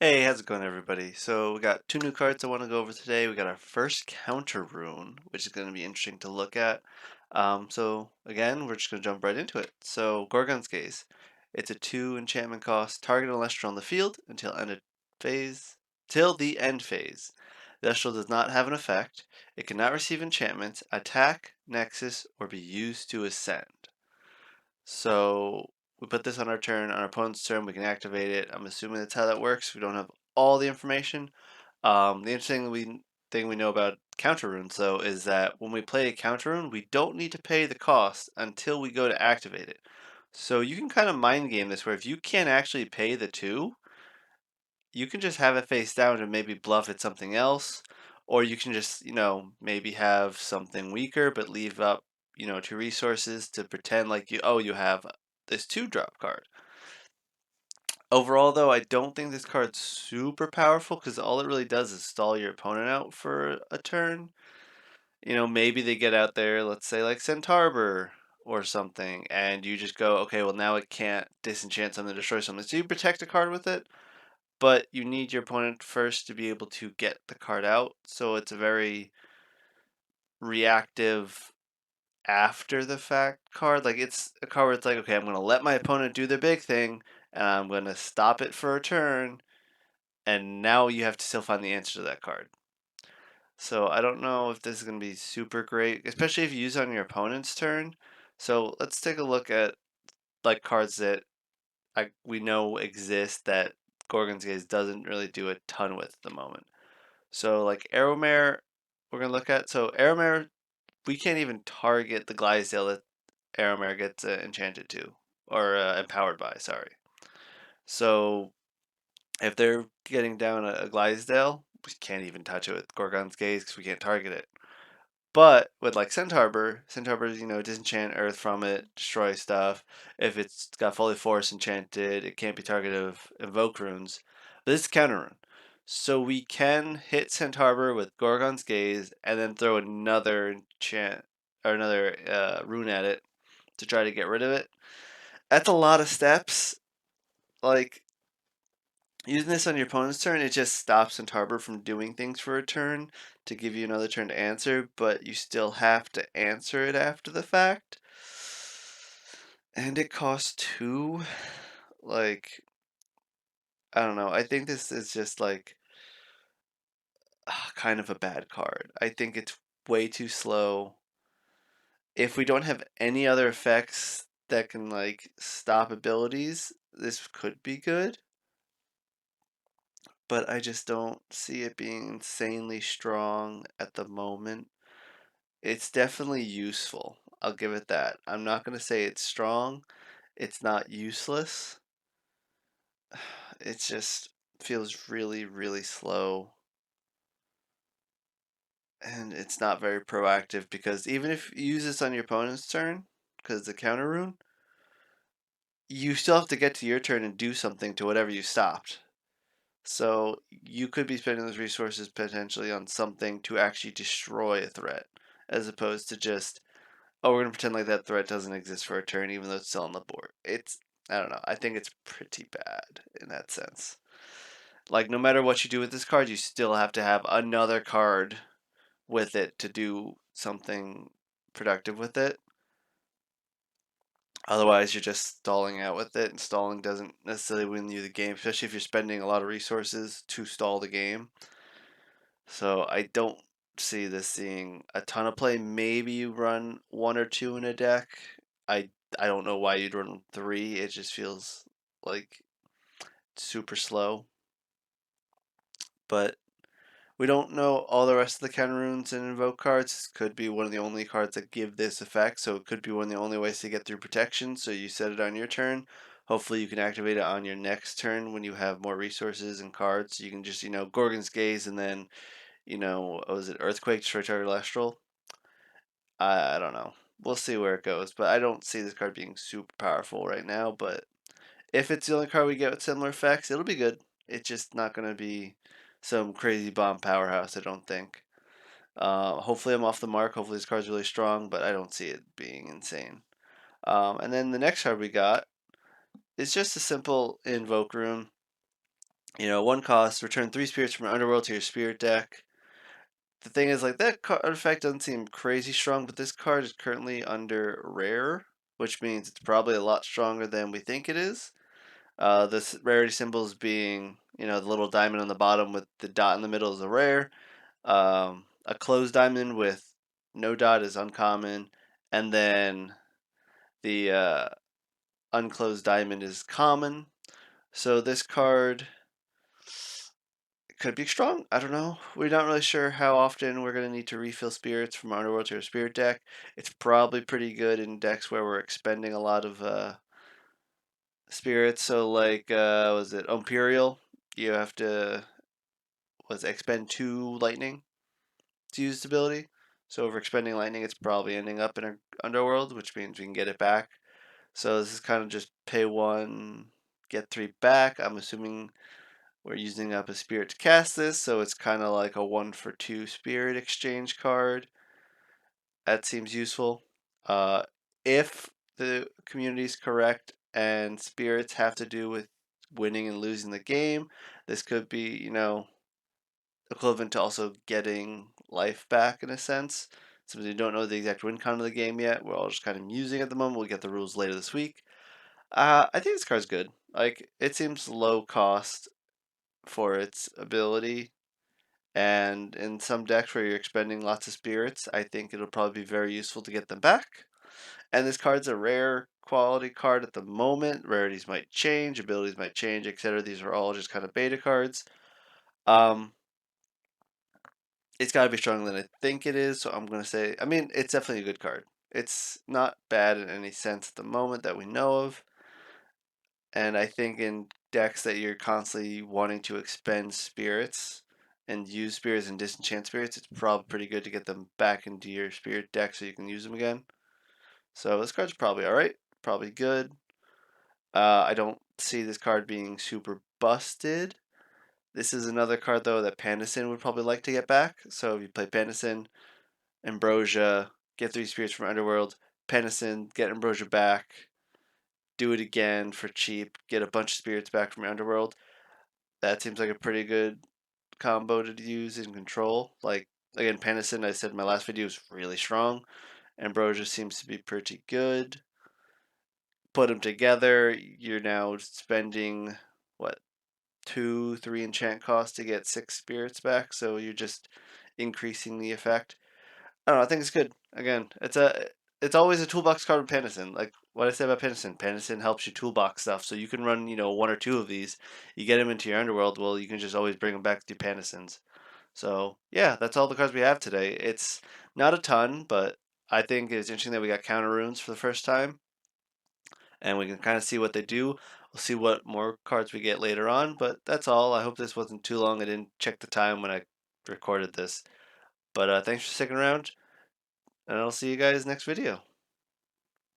Hey, how's it going, everybody? So we got two new cards I want to go over today. We got our first counter rune, which is going to be interesting to look at. So again, we're just going to jump right into it. So Gorgons Gaze, it's a 2 enchantment cost. Target an Elestral on the field until end of phase, till the end phase. The Elestral does not have an effect. It cannot receive enchantments, attack, nexus, or be used to ascend. So we put this on our turn. On our opponent's turn, we can activate it. I'm assuming that's how that works. We don't have all the information. The interesting thing we know about counter runes, though, is that when we play a counter rune, we don't need to pay the cost until we go to activate it. So you can kind of mind game this, where if you can't actually pay the 2, you can just have it face down and maybe bluff at something else, or you can just, maybe have something weaker but leave up, 2 resources to pretend like you have this 2-drop card. Overall, though, I don't think this card's super powerful because all it really does is stall your opponent out for a turn. Maybe they get out there, let's say like Centaur or something, and you just go, okay, well now it can't disenchant something, destroy something. So you protect a card with it, but you need your opponent first to be able to get the card out. So it's a very reactive after the fact card. Like it's a card where it's like, okay, I'm gonna let my opponent do their big thing, and I'm gonna stop it for a turn, and now you have to still find the answer to that card. So I don't know if this is gonna be super great, especially if you use it on your opponent's turn. So let's take a look at like cards that we know exist that Gorgons Gaze doesn't really do a ton with at the moment. So like Arrowmare, we're gonna look at. So Arrowmare, we can't even target the Glisdale that Arrowmare gets enchanted to, or empowered by. Sorry. So if they're getting down a Glisdale, we can't even touch it with Gorgon's Gaze because we can't target it. But with like Centaur's, disenchant Earth from it, destroy stuff. If it's got Fully Force enchanted, it can't be targeted of Invoke runes. But this is counter rune. So we can hit Centaur with Gorgon's Gaze and then throw another enchant or another rune at it to try to get rid of it. That's a lot of steps. Like using this on your opponent's turn, it just stops Centaur from doing things for a turn to give you another turn to answer, but you still have to answer it after the fact. And it costs 2. Like, I don't know. I think this is just like kind of a bad card. I think it's way too slow. If we don't have any other effects that can like stop abilities, this could be good. But I just don't see it being insanely strong at the moment. It's definitely useful. I'll give it that. I'm not going to say it's strong. It's not useless. It just feels really, really slow. And it's not very proactive because even if you use this on your opponent's turn, because it's a counter rune, you still have to get to your turn and do something to whatever you stopped. So you could be spending those resources potentially on something to actually destroy a threat, as opposed to just, oh, we're gonna pretend like that threat doesn't exist for a turn, even though it's still on the board. I don't know. I think it's pretty bad in that sense. Like no matter what you do with this card, you still have to have another card with it to do something productive with it. Otherwise, you're just stalling out with it, and stalling doesn't necessarily win you the game, especially if you're spending a lot of resources to stall the game. So I don't see this seeing a ton of play. Maybe you run 1 or 2 in a deck. I don't know why you'd run 3. It just feels like super slow. But we don't know all the rest of the counter runes and invoke cards. This could be one of the only cards that give this effect, so it could be one of the only ways to get through protection. So you set it on your turn. Hopefully you can activate it on your next turn when you have more resources and cards. You can just, Gorgon's Gaze and then, what was it, Earthquake, destroy target Elestral. I don't know. We'll see where it goes, but I don't see this card being super powerful right now. But if it's the only card we get with similar effects, it'll be good. It's just not going to be some crazy bomb powerhouse, I don't think. Hopefully I'm off the mark. Hopefully this card's really strong, but I don't see it being insane. And then the next card we got is just a simple invoke rune. 1 cost, return 3 spirits from your underworld to your spirit deck. The thing is, like, that card effect doesn't seem crazy strong, but this card is currently under rare, which means it's probably a lot stronger than we think it is. The rarity symbols being, the little diamond on the bottom with the dot in the middle is a rare. A closed diamond with no dot is uncommon, and then the unclosed diamond is common. So this card could be strong. I don't know. We're not really sure how often we're going to need to refill spirits from our underworld to our spirit deck. It's probably pretty good in decks where we're expending a lot of spirits. So like, was it Imperial? You have to expend 2 lightning to use this ability. So if we're expending lightning, it's probably ending up in our underworld, which means we can get it back. So this is kind of just pay 1, get 3 back. I'm assuming we're using up a spirit to cast this, so it's kind of like a 1 for 2 spirit exchange card. That seems useful. If the community is correct and spirits have to do with winning and losing the game, this could be, equivalent to also getting life back in a sense. Since we don't know the exact win count of the game yet, we're all just kind of musing at the moment. We'll get the rules later this week. I think this card's good. Like, it seems low cost for its ability, and in some decks where you're expending lots of spirits, I think it'll probably be very useful to get them back. And this card's a rare quality card at the moment. Rarities might change, abilities might change, etc. These are all just kind of beta cards. Um, it's got to be stronger than I think it is, so I'm going to say, I mean, it's definitely a good card. It's not bad in any sense at the moment that we know of. And I think in decks that you're constantly wanting to expend spirits and use spirits and disenchant spirits, it's probably pretty good to get them back into your spirit deck so you can use them again. So this card's probably alright, probably good. I don't see this card being super busted. This is another card though that Panacin would probably like to get back. So if you play Panacin, Ambrosia, get 3 spirits from Underworld, Panacin, get Ambrosia back, do it again for cheap, get a bunch of spirits back from your Underworld. That seems like a pretty good combo to use in control. Like, again, Panacin, I said in my last video, is really strong. Ambrosia seems to be pretty good. Put them together, you're now spending, what, 2, 3 enchant costs to get 6 spirits back, so you're just increasing the effect. I don't know, I think it's good. Again, it's always a toolbox card with Panacin. Like what I said about Panacin. Panacin helps you toolbox stuff, so you can run, 1 or 2 of these. You get them into your underworld, well, you can just always bring them back to Panacins. So yeah, that's all the cards we have today. It's not a ton, but I think it's interesting that we got counter runes for the first time, and we can kind of see what they do. We'll see what more cards we get later on, but that's all. I hope this wasn't too long. I didn't check the time when I recorded this. But thanks for sticking around, and I'll see you guys next video.